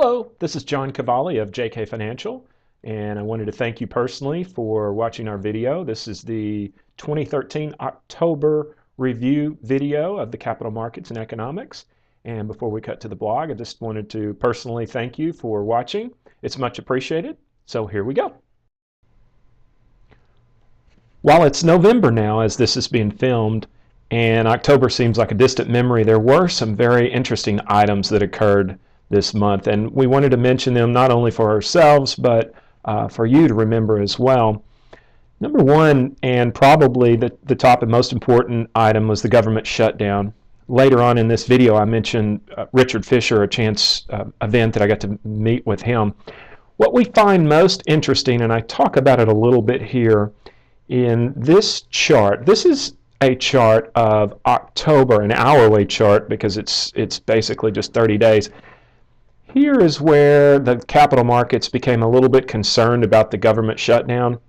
Hello, this is John Cavalli of JK Financial, and I wanted to thank you personally for watching our video. This is the 2013 October review video of the capital markets and economics. And before we cut to the blog, I just wanted to personally thank you for watching. It's much appreciated. So here we go. While it's November now as this is being filmed, and October seems like a distant memory, there were some very interesting items that occurred this month, and we wanted to mention them not only for ourselves but for you to remember as well. Number one, and probably the top and most important item, was the government shutdown. Later on in this video I mentioned Richard Fisher, a chance event that I got to meet with him. What we find most interesting, and I talk about it a little bit here in this chart, this is a chart of October, an hourly chart because it's basically just 30 days. Here is where the capital markets became a little bit concerned about the government shutdown.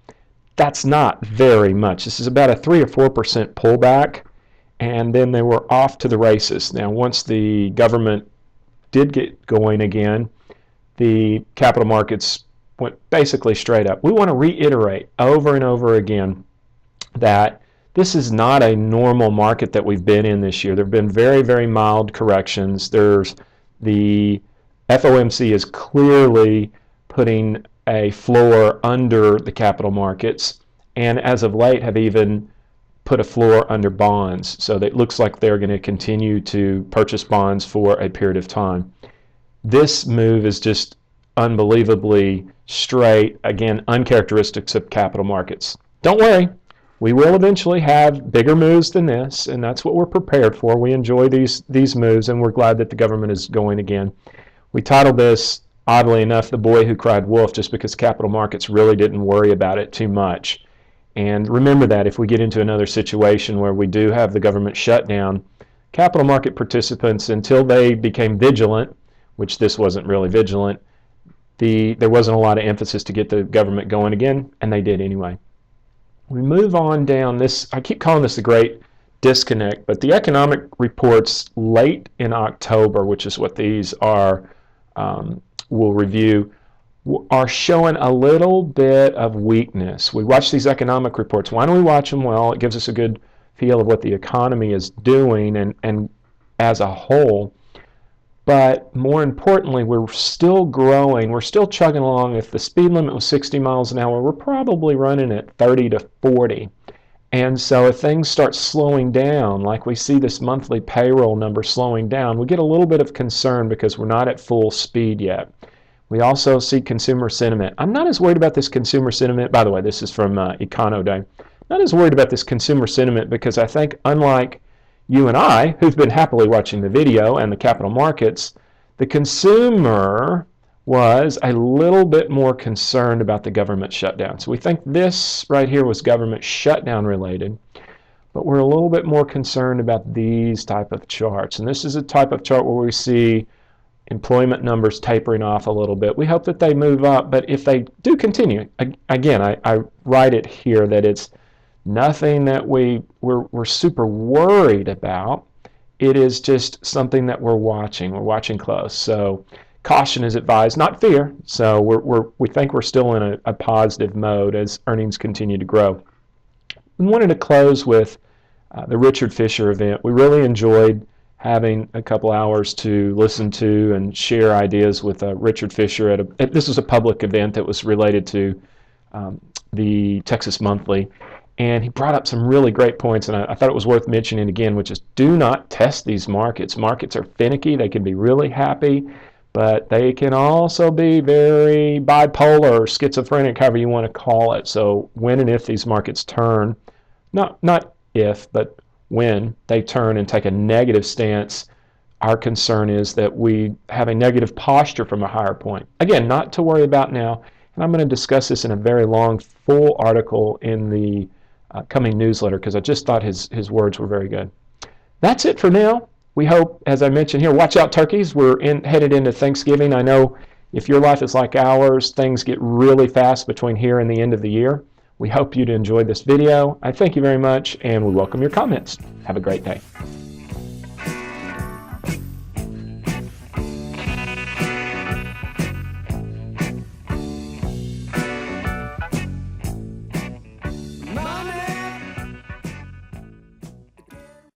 That's not very much. This is about a 3 or 4% pullback, and then they were off to the races. Now, once the government did get going again, the capital markets went basically straight up. We want to reiterate over and over again that this is not a normal market that we've been in this year. There have been very, very mild corrections. There's the FOMC is clearly putting a floor under the capital markets, and as of late have even put a floor under bonds. So that it looks like they're going to continue to purchase bonds for a period of time. This move is just unbelievably straight, again, uncharacteristic of capital markets. Don't worry, we will eventually have bigger moves than this, and that's what we're prepared for. We enjoy these moves, and we're glad that the government is going again. We titled this, oddly enough, The Boy Who Cried Wolf, just because capital markets really didn't worry about it too much. And remember that if we get into another situation where we do have the government shutdown, capital market participants, until they became vigilant, which this wasn't really vigilant, there wasn't a lot of emphasis to get the government going again, and they did anyway. We move on down this, I keep calling this the great disconnect, but the economic reports late in October, which is what these are, we'll review, are showing a little bit of weakness. We watch these economic reports. Why don't we watch them? Well, it gives us a good feel of what the economy is doing and as a whole. But more importantly, we're still growing. We're still chugging along. If the speed limit was 60 miles an hour, we're probably running at 30 to 40. And so if things start slowing down, like we see this monthly payroll number slowing down, we get a little bit of concern because we're not at full speed yet. We also see consumer sentiment. I'm not as worried about this consumer sentiment. By the way, this is from Econoday. Not as worried about this consumer sentiment because I think, unlike you and I, who've been happily watching the video and the capital markets, the consumer was a little bit more concerned about the government shutdown. So we think this right here was government shutdown related, but we're a little bit more concerned about these type of charts. And this is a type of chart where we see employment numbers tapering off a little bit. We hope that they move up, but if they do continue, again, I write it here that it's nothing that we're super worried about. It is just something that we're watching close. So caution is advised, not fear. So we think we're still in a positive mode as earnings continue to grow. We wanted to close with the Richard Fisher event. We really enjoyed having a couple hours to listen to and share ideas with Richard Fisher. This was a public event that was related to the Texas Monthly. And he brought up some really great points, and I thought it was worth mentioning again, which is do not test these markets. Markets are finicky. They can be really happy, but they can also be very bipolar or schizophrenic, however you want to call it. So when and if these markets turn, not if, but when they turn and take a negative stance, our concern is that we have a negative posture from a higher point. Again, not to worry about now, and I'm going to discuss this in a very long, full article in the coming newsletter because I just thought his words were very good. That's it for now. We hope, as I mentioned here, watch out turkeys. We're headed into Thanksgiving. I know if your life is like ours, things get really fast between here and the end of the year. We hope you'd enjoy this video. I thank you very much, and we welcome your comments. Have a great day.